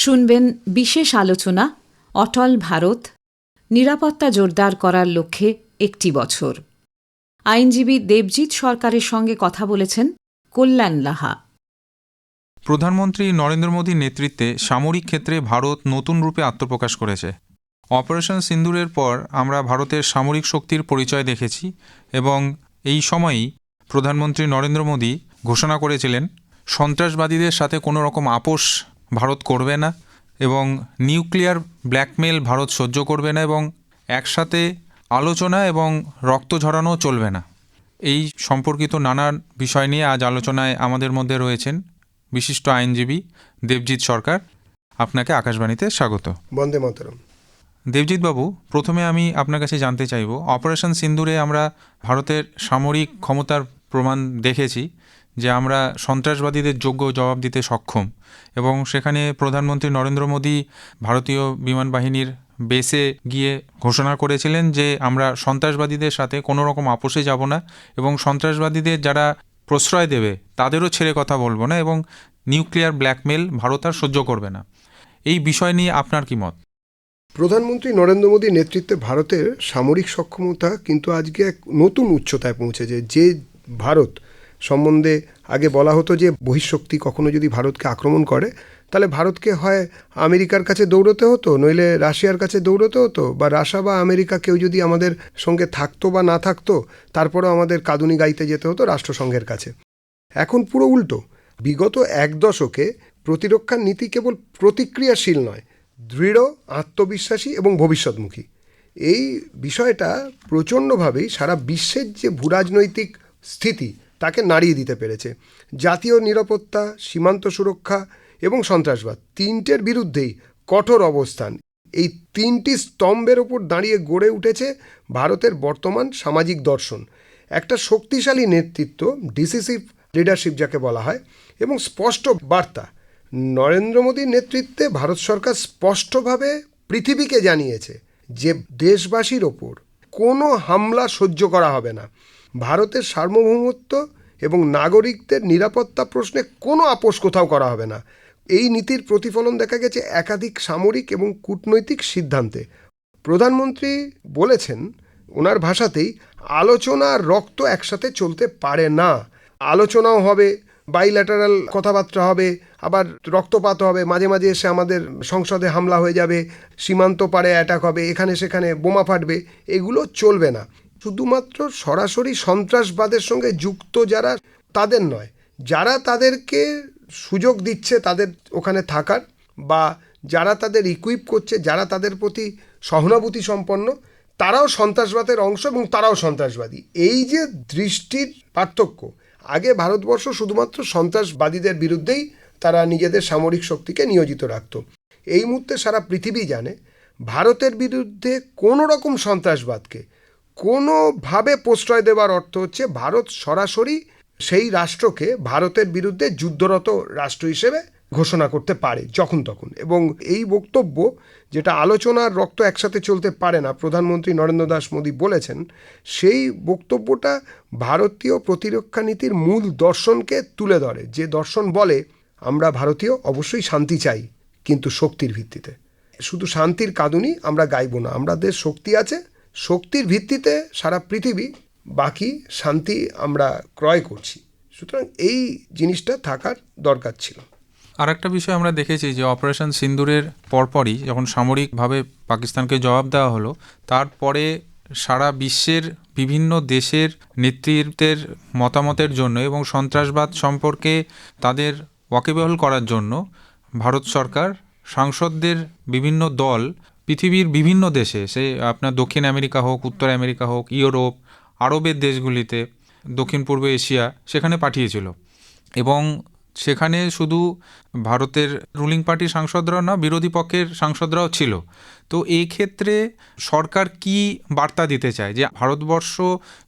শুনবেন বিশেষ আলোচনা অটল ভারত, নিরাপত্তা জোরদার করার লক্ষ্যে 1 বছর। আইনজীবী দেবজিৎ সরকারের সঙ্গে কথা বলেছেন কল্যাণ লাহা। প্রধানমন্ত্রী নরেন্দ্র মোদীর নেতৃত্বে সামরিক ক্ষেত্রে ভারত নতুন রূপে আত্মপ্রকাশ করেছে। অপারেশন সিন্দুরের পর আমরা ভারতের সামরিক শক্তির পরিচয় দেখেছি এবং এই সময়ই প্রধানমন্ত্রী নরেন্দ্র মোদী ঘোষণা করেছিলেন সন্ত্রাসবাদীদের সাথে কোনো রকম আপোষ ভারত করবে না এবং নিউক্লিয়ার ব্ল্যাকমেল ভারত সহ্য করবে না এবং একসাথে আলোচনা এবং রক্ত ঝরানো চলবে না। এই সম্পর্কিত নানান বিষয় নিয়ে আজ আলোচনায় আমাদের মধ্যে রয়েছেন বিশিষ্ট আইনজীবী দেবজিৎ সরকার। আপনাকে আকাশবাণীতে স্বাগত। বন্দে মাতরম। দেবজিৎ বাবু, প্রথমে আমি আপনার কাছে জানতে চাইব, অপারেশন সিন্দুরে আমরা ভারতের সামরিক ক্ষমতার প্রমাণ দেখেছি যে আমরা সন্ত্রাসবাদীদের যোগ্য জবাব দিতে সক্ষম এবং সেখানে প্রধানমন্ত্রী নরেন্দ্র মোদী ভারতীয় বিমান বাহিনীর বেসে গিয়ে ঘোষণা করেছিলেন যে আমরা সন্ত্রাসবাদীদের সাথে কোনো রকম আপোষে যাব না এবং সন্ত্রাসবাদীদের যারা প্রশ্রয় দেবে তাদেরও ছেড়ে কথা বলবো না এবং নিউক্লিয়ার ব্ল্যাকমেল ভারত আর সহ্য করবে না। এই বিষয় নিয়ে আপনার কি মত? প্রধানমন্ত্রী নরেন্দ্র মোদীর নেতৃত্বে ভারতের সামরিক সক্ষমতা কিন্তু আজকে এক নতুন উচ্চতায় পৌঁছেছে। যে ভারত সম্বন্ধে আগে বলা হতো যে বহিঃশক্তি কখনো যদি ভারতকে আক্রমণ করে তাহলে ভারতকে হয় আমেরিকার কাছে দৌড়তে হতো, নইলে রাশিয়ার কাছে দৌড়তে হতো, বা রাশিয়া বা আমেরিকা কেউ যদি আমাদের সঙ্গে থাকতো বা না থাকতো তারপরেও আমাদের কাঁদুনি গাইতে যেতে হতো রাষ্ট্রসংঘের কাছে। এখন পুরো উল্টো। বিগত 1 দশকে প্রতিরক্ষার নীতি কেবল প্রতিক্রিয়াশীল নয়, দৃঢ়, আত্মবিশ্বাসী এবং ভবিষ্যৎমুখী। এই বিষয়টা প্রচণ্ডভাবেই সারা বিশ্বের যে ভূরাজনৈতিক স্থিতি তাকে নাড়িয়ে দিতে পেরেছে। জাতীয় নিরাপত্তা, সীমান্ত সুরক্ষা এবং সন্ত্রাসবাদ, 3টের বিরুদ্ধেই কঠোর অবস্থান, এই 3টি স্তম্ভের ওপর দাঁড়িয়ে গড়ে উঠেছে ভারতের বর্তমান সামাজিক দর্শন। একটা শক্তিশালী নেতৃত্ব, ডিসিসিভ লিডারশিপ যাকে বলা হয়, এবং স্পষ্ট বার্তা। নরেন্দ্র মোদীর নেতৃত্বে ভারত সরকার স্পষ্টভাবে পৃথিবীকে জানিয়েছে যে দেশবাসীর ওপর কোনো হামলা সহ্য করা হবে না। ভারতের সার্বভৌমত্ব এবং নাগরিকদের নিরাপত্তা প্রশ্নে কোনো আপোষ কোথাও করা হবে না। এই নীতির প্রতিফলন দেখা গেছে একাধিক সামরিক এবং কূটনৈতিক সিদ্ধান্তে। প্রধানমন্ত্রী বলেছেন ওনার ভাষাতেই, আলোচনা আর রক্ত একসাথে চলতে পারে না। আলোচনাও হবে, বাইল্যাটারাল কথাবার্তা হবে, আবার রক্তপাত হবে, মাঝে মাঝে এসে আমাদের সংসদে হামলা হয়ে যাবে, সীমান্ত পারে অ্যাটাক হবে, এখানে সেখানে বোমা ফাটবে, এগুলো চলবে না। শুধুমাত্র সরাসরি সন্ত্রাসবাদের সঙ্গে যুক্ত যারা, তাদের নয়, যারা তাদেরকে সুযোগ দিচ্ছে তাদের ওখানে থাকার, বা যারা তাদের ইকুইপ করছে, যারা তাদের প্রতি সহানুভূতি সম্পন্ন, তারাও সন্ত্রাসবাদের অংশ এবং তারাও সন্ত্রাসবাদী। এই যে দৃষ্টির পার্থক্য, আগে ভারতবর্ষ শুধুমাত্র সন্ত্রাসবাদীদের বিরুদ্ধেই তারা নিজেদের সামরিক শক্তিকে নিয়োজিত রাখত। এই মুহূর্তে সারা পৃথিবী জানে ভারতের বিরুদ্ধে কোনো রকম সন্ত্রাসবাদকে কোনোভাবে প্রশ্রয় দেওয়ার অর্থ হচ্ছে ভারত সরাসরি সেই রাষ্ট্রকে ভারতের বিরুদ্ধে যুদ্ধরত রাষ্ট্র হিসেবে ঘোষণা করতে পারে যখন তখন। এবং এই বক্তব্য, যেটা আলোচনার রক্ত একসাথে চলতে পারে না, প্রধানমন্ত্রী নরেন্দ্র দাস মোদী বলেছেন, সেই বক্তব্যটা ভারতীয় প্রতিরক্ষা নীতির মূল দর্শনকে তুলে ধরে। যে দর্শন বলে আমরা ভারতীয় অবশ্যই শান্তি চাই, কিন্তু শক্তির ভিত্তিতে। শুধু শান্তির কাঁদুনি আমরা গাইব না, আমাদের শক্তি আছে, শক্তির ভিত্তিতে সারা পৃথিবী বাকি শান্তি আমরা ক্রয় করছি। সুতরাং এই জিনিসটা থাকার দরকার ছিল। আর একটা বিষয় আমরা দেখেছি যে অপারেশন সিন্দুরের পরপরই যখন সামরিকভাবে পাকিস্তানকে জবাব দেওয়া হলো, তারপরে সারা বিশ্বের বিভিন্ন দেশের নেতৃত্বের মতামতের জন্য এবং সন্ত্রাসবাদ সম্পর্কে তাদের ওয়াকিবহাল করার জন্য ভারত সরকার সাংসদদের বিভিন্ন দল পৃথিবীর বিভিন্ন দেশে, সে আপনার দক্ষিণ আমেরিকা হোক, উত্তর আমেরিকা হোক, ইউরোপ, আরবের দেশগুলিতে, দক্ষিণ পূর্ব এশিয়া, সেখানে পাঠিয়েছিল। এবং সেখানে শুধু ভারতের রুলিং পার্টির সাংসদরাও না, বিরোধী পক্ষের সাংসদরাও ছিল। তো এই ক্ষেত্রে সরকার কি বার্তা দিতে চায় যে ভারতবর্ষ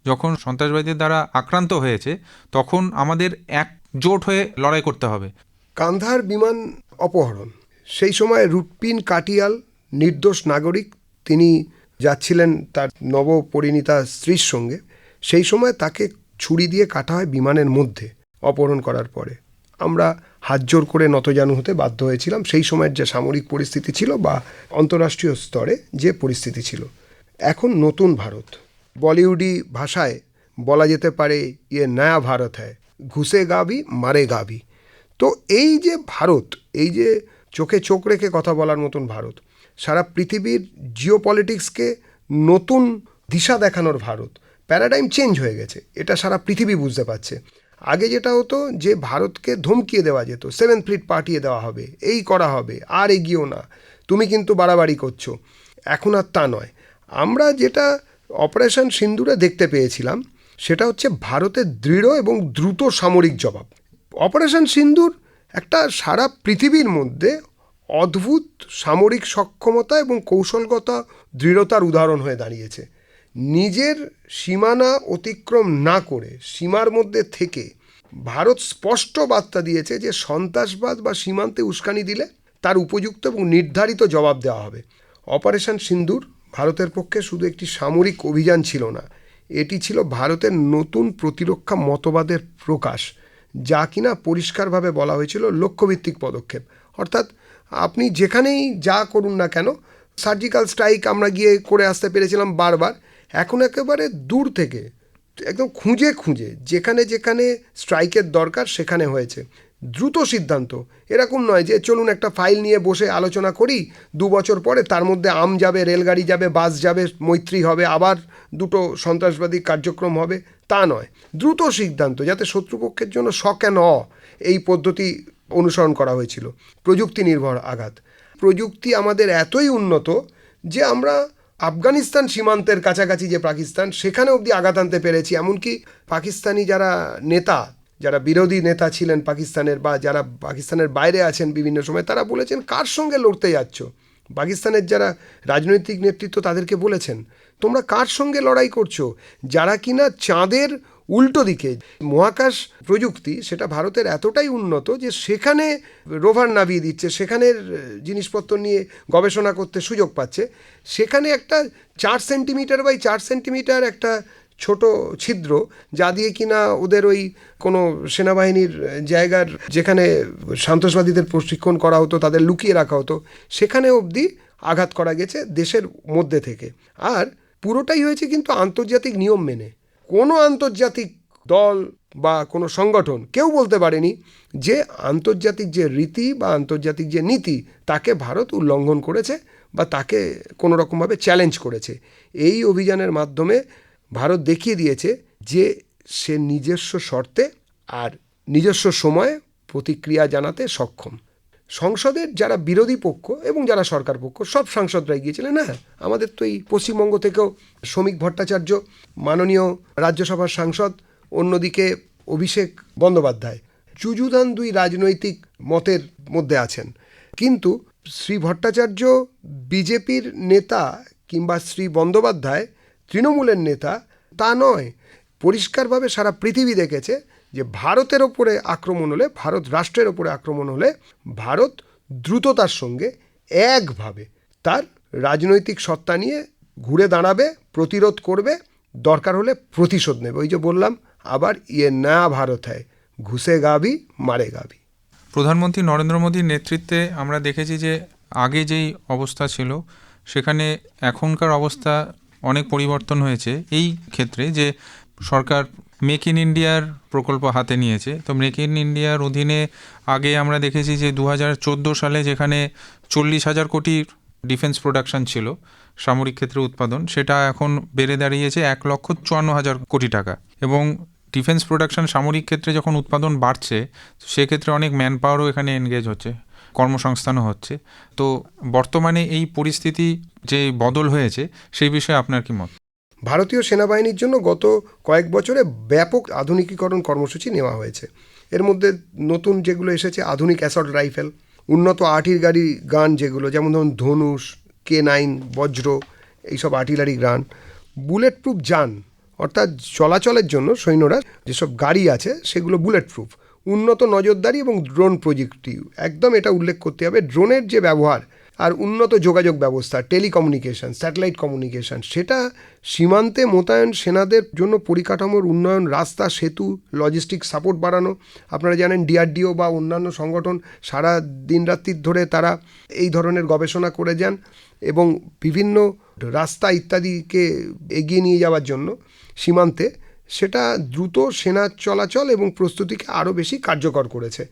যখন সন্ত্রাসবাদীদের দ্বারা আক্রান্ত হয়েছে তখন আমাদের একজোট হয়ে লড়াই করতে হবে? কান্ধার বিমান অপহরণ, সেই সময় রুটপিন কাটিয়াল, নির্দোষ নাগরিক, তিনি যাচ্ছিলেন তার নবপরিণীতা স্ত্রীর সঙ্গে। সেই সময় তাকে ছুরি দিয়ে কাটা হয় বিমানের মধ্যে অপহরণ করার পরে। আমরা হাত জোর করে নতজানু হতে বাধ্য হয়েছিলাম সেই সময়ের যে সামরিক পরিস্থিতি ছিল বা আন্তঃরাষ্ট্রীয় স্তরে যে পরিস্থিতি ছিল। এখন নতুন ভারত, বলিউডি ভাষায় বলা যেতে পারে ইয়ে নয়া ভারত হ্যায়, ঘুষে গাবি মারে গাবি। তো এই যে ভারত, এই যে চোখে চোখ রেখে কথা বলার মতন ভারত, সারা পৃথিবীর জিওপলিটিক্সকে নতুন দিশা দেখানোর ভারত, প্যারাডাইম চেঞ্জ হয়ে গেছে, এটা সারা পৃথিবী বুঝতে পারছে। আগে যেটা হতো যে ভারতকে ধমকিয়ে দেওয়া যেত, 7th ফ্লিট পাঠিয়ে দেওয়া হবে, এই করা হবে, আর এগিয়েও না, তুমি কিন্তু বাড়াবাড়ি করছো। এখন আর তা নয়। আমরা যেটা অপারেশন সিন্দুরে দেখতে পেয়েছিলাম সেটা হচ্ছে ভারতের দৃঢ় এবং দ্রুত সামরিক জবাব। অপারেশন সিন্দুর একটা সারা পৃথিবীর মধ্যে অদ্ভুত সামরিক সক্ষমতা এবং কৌশলগত দৃঢ়তার উদাহরণ হয়ে দাঁড়িয়েছে। নিজের সীমানা অতিক্রম না করে সীমার মধ্যে থেকে ভারত স্পষ্ট বার্তা দিয়েছে যে সন্ত্রাসবাদ বা সীমান্তে উস্কানি দিলে তার উপযুক্ত এবং নির্ধারিত জবাব দেওয়া হবে। অপারেশন সিন্দুর ভারতের পক্ষে শুধু একটি সামরিক অভিযান ছিল না, এটি ছিল ভারতের নতুন প্রতিরক্ষা মতবাদের প্রকাশ, যা কিনা পরিষ্কারভাবে বলা হয়েছিল লক্ষ্যভিত্তিক পদক্ষেপ। অর্থাৎ আপনি যেখানেই যা করুন না কেন, সার্জিক্যাল স্ট্রাইক আমরা গিয়ে করে আসতে পেরেছিলাম বারবার, এখন একেবারে দূর থেকে একদম খুঁজে খুঁজে যেখানে যেখানে স্ট্রাইকের দরকার সেখানে হয়েছে। দ্রুত সিদ্ধান্ত, এরকম নয় যে চলুন একটা ফাইল নিয়ে বসে আলোচনা করি, 2 বছর পরে তার মধ্যে আম যাবে, রেলগাড়ি যাবে, বাস যাবে, মৈত্রী হবে, আবার দুটো সন্ত্রাসবাদী কার্যক্রম হবে, তা নয়। দ্রুত সিদ্ধান্ত, যাতে শত্রুপক্ষের জন্য শক অ্যান্ড অ এই পদ্ধতি অনুসরণ করা হয়েছিল। প্রযুক্তি নির্ভর আঘাত, প্রযুক্তি আমাদের এতই উন্নত যে আমরা আফগানিস্তান সীমান্তের কাছাকাছি যে পাকিস্তান, সেখানে অবধি আঘাত আনতে পেরেছি। এমনকি পাকিস্তানি যারা নেতা, যারা বিরোধী নেতা ছিলেন পাকিস্তানের বা যারা পাকিস্তানের বাইরে আছেন বিভিন্ন সময়, তারা বলেছেন কার সঙ্গে লড়তে যাচ্ছ। পাকিস্তানের যারা রাজনৈতিক নেতৃত্ব তাদেরকে বলেছেন তোমরা কার সঙ্গে লড়াই করছো, যারা কিনা চাঁদের উল্টো দিকে। মহাকাশ প্রযুক্তি সেটা ভারতের এতটাই উন্নত যে সেখানে রোভার নামিয়ে দিচ্ছে, সেখানের জিনিসপত্র নিয়ে গবেষণা করতে সুযোগ পাচ্ছে। সেখানে একটা 4 সেন্টিমিটার বাই 4 সেন্টিমিটার একটা ছোট ছিদ্র, যা দিয়ে কিনা ওদের ওই কোনো সেনাবাহিনীর জায়গার যেখানে সন্ত্রাসবাদীদের প্রশিক্ষণ করা হতো, তাদের লুকিয়ে রাখা হতো, সেখানে অবধি আঘাত করা গেছে দেশের মধ্যে থেকে। আর পুরোটাই হয়েছে কিন্তু আন্তর্জাতিক নিয়ম মেনে। কোনো আন্তর্জাতিক দল বা কোনো সংগঠন কেউ বলতে পারেনি যে আন্তর্জাতিক যে রীতি বা আন্তর্জাতিক যে নীতি তাকে ভারত উল্লঙ্ঘন করেছে বা তাকে কোনো রকমভাবে চ্যালেঞ্জ করেছে। এই অভিযানের মাধ্যমে ভারত দেখিয়ে দিয়েছে যে সে নিজস্ব শর্তে আর নিজস্ব সময়ে প্রতিক্রিয়া জানাতে সক্ষম। সংসদের যারা বিরোধী পক্ষ এবং যারা সরকার পক্ষ সব সাংসদরাই গিয়েছিলেন। হ্যাঁ, আমাদের তো এই পশ্চিমবঙ্গ থেকেও শ্রমিক ভট্টাচার্য মাননীয় রাজ্যসভার সাংসদ, অন্যদিকে অভিষেক বন্দ্যোপাধ্যায়, যুযুধান 2 রাজনৈতিক মতের মধ্যে আছেন। কিন্তু শ্রী ভট্টাচার্য বিজেপির নেতা কিংবা শ্রী বন্দ্যোপাধ্যায় তৃণমূলের নেতা তা নয়। পরিষ্কারভাবে সারা পৃথিবী দেখেছে যে ভারতের ওপরে আক্রমণ হলে, ভারত রাষ্ট্রের ওপরে আক্রমণ হলে ভারত দ্রুততার সঙ্গে একভাবে তার রাজনৈতিক সত্তা নিয়ে ঘুরে দাঁড়াবে, প্রতিরোধ করবে, দরকার হলে প্রতিশোধ নেবে। ওই যে বললাম আবার, ইয়ে নয়া ভারত হ্যায়, ঘুষে গাবি মারে গাবি। প্রধানমন্ত্রী নরেন্দ্র মোদীর নেতৃত্বে আমরা দেখেছি যে আগে যেই অবস্থা ছিল সেখানে এখনকার অবস্থা অনেক পরিবর্তন হয়েছে। এই ক্ষেত্রে যে সরকার মেক ইন ইন্ডিয়ার প্রকল্প হাতে নিয়েছে, তো মেক ইন ইন্ডিয়ার অধীনে আগে আমরা দেখেছি যে 2014 সালে যেখানে 40,000 কোটির ডিফেন্স প্রোডাকশন ছিল, সামরিক ক্ষেত্রে উৎপাদন, সেটা এখন বেড়ে দাঁড়িয়েছে 1,54,000 কোটি টাকা। এবং ডিফেন্স প্রোডাকশন সামরিক ক্ষেত্রে যখন উৎপাদন বাড়ছে, সেক্ষেত্রে অনেক ম্যান পাওয়ারও এখানে এনগেজ হচ্ছে, কর্মসংস্থানও হচ্ছে। তো বর্তমানে এই পরিস্থিতি যে বদল হয়েছে সেই বিষয়ে আপনার কি মত? ভারতীয় সেনাবাহিনীর জন্য গত কয়েক বছরে ব্যাপক আধুনিকীকরণ কর্মসূচি নেওয়া হয়েছে। এর মধ্যে নতুন যেগুলো এসেছে, আধুনিক অ্যাসল্ট রাইফেল, উন্নত আর্টিলারি গান যেগুলো, যেমন ধরুন ধনুষ, K9, বজ্র, এইসব আর্টিলারি গান, বুলেট প্রুফ যান, অর্থাৎ চলাচলের জন্য সৈন্যরা যেসব গাড়ি আছে সেগুলো বুলেট প্রুফ, উন্নত নজরদারি এবং ড্রোন প্রযুক্তি। একদম এটা উল্লেখ করতে হবে, ড্রোনের যে ব্যবহার আর উন্নত যোগাযোগ ব্যবস্থা, টেলিকমিউনিকেশন, স্যাটেলাইট কমিউনিকেশন, সেটা সীমান্তে মোতায়েন সেনাদের জন্য পরিকাঠামোর উন্নয়ন, রাস্তা, সেতু, লজিস্টিক সাপোর্ট বাড়ানো। আপনারা জানেন ডিআরডিও বা অন্যান্য সংগঠন সারা দিনরাত্রির ধরে তারা এই ধরনের গবেষণা করে যান এবং বিভিন্ন রাস্তা ইত্যাদিকে এগিয়ে নিয়ে যাওয়ার জন্য সীমান্তে সেটা দ্রুত সেনা চলাচল এবং প্রস্তুতিকে আরও বেশি কার্যকর করেছে।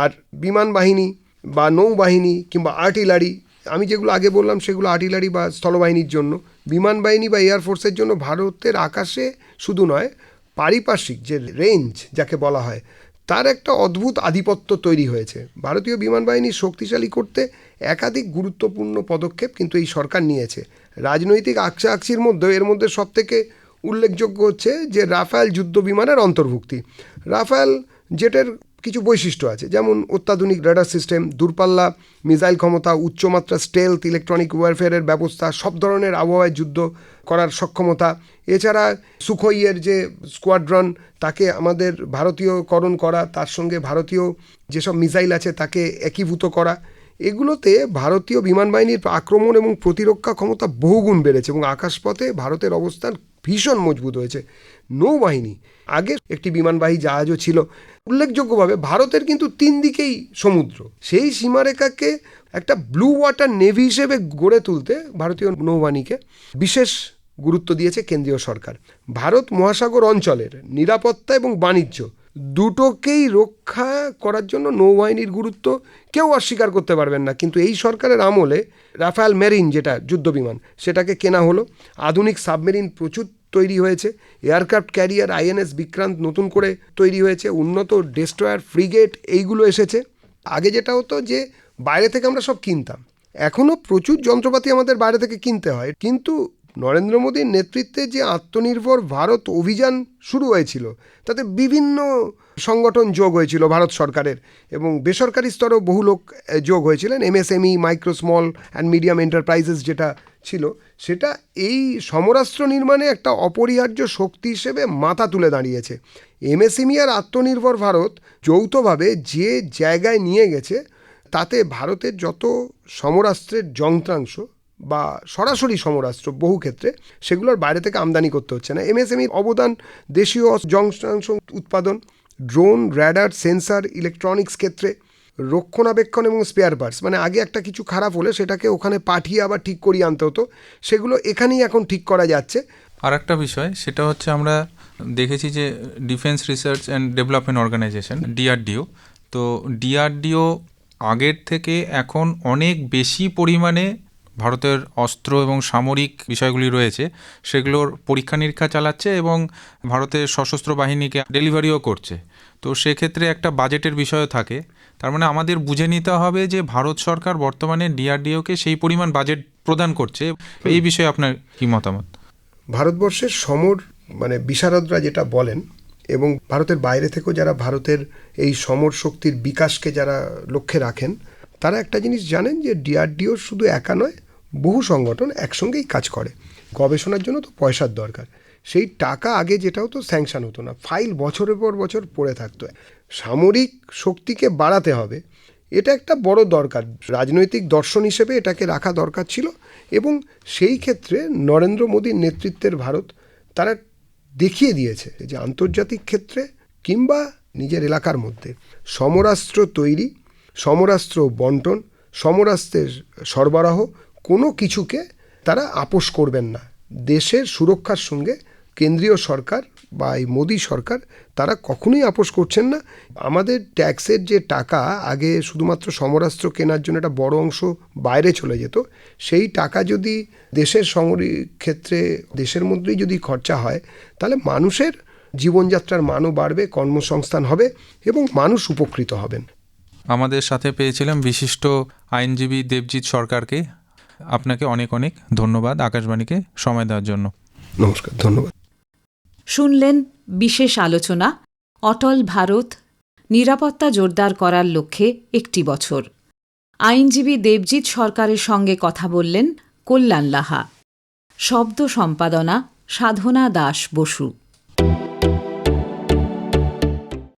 আর বিমান বাহিনী বা নৌবাহিনী কিংবা আর্টিলারি, আমি যেগুলো আগে বললাম সেগুলো আর্টিলারি বা স্থলবাহিনীর জন্য, বিমান বাহিনী বা এয়ারফোর্সের জন্য ভারতের আকাশে শুধু নয়, পারিপার্শ্বিক যে রেঞ্জ যাকে বলা হয় তার একটা অদ্ভুত আধিপত্য তৈরি হয়েছে। ভারতীয় বিমান বাহিনী শক্তিশালী করতে একাধিক গুরুত্বপূর্ণ পদক্ষেপ কিন্তু এই সরকার নিয়েছে। রাজনৈতিক আকশাকশির মধ্যে এর মধ্যে সবথেকে উল্লেখযোগ্য হচ্ছে যে রাফায়েল যুদ্ধ বিমানের অন্তর্ভুক্তি। রাফায়েল জেটের কিছু বৈশিষ্ট্য আছে, যেমন অত্যাধুনিক রেডার সিস্টেম, দূরপাল্লা মিসাইল ক্ষমতা, উচ্চমাত্রা স্টেলথ, ইলেকট্রনিক ওয়ারফেয়ারের ব্যবস্থা, সব ধরনের আবহাওয়ায় যুদ্ধ করার সক্ষমতা। এছাড়া সুখোইয়ের যে স্কোয়াড্রন তাকে আমাদের ভারতীয়করণ করা, তার সঙ্গে ভারতীয় যেসব মিসাইল আছে তাকে একীভূত করা, এগুলোতে ভারতীয় বিমান বাহিনীর আক্রমণ এবং প্রতিরক্ষা ক্ষমতা বহুগুণ বেড়েছে এবং আকাশপথে ভারতের অবস্থান ভীষণ মজবুত হয়েছে। নৌবাহিনী, আগে একটি বিমানবাহী জাহাজও ছিল। উল্লেখযোগ্যভাবে ভারতের কিন্তু 3 দিকেই সমুদ্র, সেই সীমারেখাকে একটা ব্লু ওয়াটার নেভি হিসেবে গড়ে তুলতে ভারতীয় নৌবাহিনীকে বিশেষ গুরুত্ব দিয়েছে কেন্দ্রীয় সরকার। ভারত মহাসাগর অঞ্চলের নিরাপত্তা এবং বাণিজ্য দুটোকেই রক্ষা করার জন্য নৌবাহিনীর গুরুত্ব কেউ অস্বীকার করতে পারবেন না। কিন্তু এই সরকারের আমলে রাফায়েল মেরিন যেটা যুদ্ধবিমান সেটাকে কেনা হলো, আধুনিক সাবমেরিন প্রচুর তৈরি হয়েছে, এয়ারক্রাফট ক্যারিয়ার আইএনএস বিক্রান্ত নতুন করে তৈরি হয়েছে, উন্নত ডেস্ট্রয়ার, ফ্রিগেট এইগুলো এসেছে। আগে যেটা হতো যে বাইরে থেকে আমরা সব কিনতাম, এখনও প্রচুর যন্ত্রপাতি আমাদের বাইরে থেকে কিনতে হয়। কিন্তু নরেন্দ্র মোদীর নেতৃত্বে যে আত্মনির্ভর ভারত অভিযান শুরু হয়েছিল তাতে বিভিন্ন সংগঠন যোগ হয়েছিল ভারত সরকারের, এবং বেসরকারি স্তরেও বহু লোক যোগ হয়েছিলেন। MSME, micro small and medium enterprises যেটা ছিল, সেটা এই সমরাস্ত্র নির্মাণে একটা অপরিহার্য শক্তি হিসেবে মাথা তুলে দাঁড়িয়েছে। এমএসএমই আর আত্মনির্ভর ভারত যৌথভাবে যে জায়গায় নিয়ে গেছে তাতে ভারতের যত সমরাস্ত্রের যন্ত্রাংশ বা সরাসরি সমরাস্ত্র বহু ক্ষেত্রে সেগুলোর বাইরে থেকে আমদানি করতে হচ্ছে না। এমএসএমইর অবদান দেশীয় যন্ত্রাংশ উৎপাদন, ড্রোন, র্যাডার, সেন্সার, ইলেকট্রনিক্স ক্ষেত্রে, রক্ষণাবেক্ষণ এবং স্পেয়ার পার্টস, মানে আগে একটা কিছু খারাপ হলে সেটাকে ওখানে পাঠিয়ে আবার ঠিক করিয়ে আনতে হতো, সেগুলো এখানেই এখন ঠিক করা যাচ্ছে। আর একটা বিষয় সেটা হচ্ছে আমরা দেখেছি যে defence research and development organisation DRDO, তো ডিআরডিও আগের থেকে এখন অনেক বেশি পরিমাণে ভারতের অস্ত্র এবং সামরিক বিষয়গুলি রয়েছে সেগুলোর পরীক্ষা নিরীক্ষা চালাচ্ছে এবং ভারতের সশস্ত্র বাহিনীকে ডেলিভারিও করছে। তো সেক্ষেত্রে একটা বাজেটের বিষয় থাকে, তার মানে আমাদের বুঝে নিতে হবে যে ভারত সরকার বর্তমানে ডিআরডিওকে সেই পরিমাণ বাজেট প্রদান করছে। এই বিষয়ে আপনার কি মতামত? ভারতবর্ষের সমর মানে বিশারদরা যেটা বলেন, এবং ভারতের বাইরে থেকেও যারা ভারতের এই সমর শক্তির বিকাশকে যারা লক্ষ্যে রাখেন, তারা একটা জিনিস জানেন যে ডিআরডিও শুধু একা নয়, বহু সংগঠন একসঙ্গেই কাজ করে। গবেষণার জন্য তো পয়সার দরকার, সেই টাকা আগে যেটা হতো স্যাংশন হতো না, ফাইল বছরের পর বছর পড়ে থাকতো। সামরিক শক্তিকে বাড়াতে হবে, এটা একটা বড় দরকার, রাজনৈতিক দর্শন হিসেবে এটাকে রাখা দরকার ছিল। এবং সেই ক্ষেত্রে নরেন্দ্র মোদীর নেতৃত্বের ভারত তারা দেখিয়ে দিয়েছে যে আন্তর্জাতিক ক্ষেত্রে কিংবা নিজের এলাকার মধ্যে সমরাস্ত্র তৈরি, সমরাস্ত্র বন্টন, সমরাস্ত্রের সরবরাহ, কোনো কিছুকে তারা আপোস করবেন না। দেশের সুরক্ষার সঙ্গে কেন্দ্রীয় সরকার বা এই মোদী সরকার তারা কখনোই আপোস করছেন না। আমাদের ট্যাক্সের যে টাকা আগে শুধুমাত্র সমরাস্ত্র কেনার জন্য একটা বড় অংশ বাইরে চলে যেত, সেই টাকা যদি দেশের সামরিক ক্ষেত্রে দেশের মধ্যেই যদি খরচা হয়, তাহলে মানুষের জীবনযাত্রার মানও বাড়বে, কর্মসংস্থান হবে এবং মানুষ উপকৃত হবেন। আমাদের সাথে পেয়েছিলাম বিশিষ্ট আইনজীবী দেবজিৎ সরকারকে। আপনাকে অনেক অনেক ধন্যবাদ আকাশবাণীকে সময় দেওয়ার জন্য। নমস্কার, ধন্যবাদ। শুনলেন বিশেষ আলোচনা অটল ভারত, নিরাপত্তা জোরদার করার লক্ষ্যে 1 বছর। আইনজীবী দেবজিৎ সরকারের সঙ্গে কথা বললেন কল্যাণ লাহা। শব্দ সম্পাদনা সাধনা দাস বসু।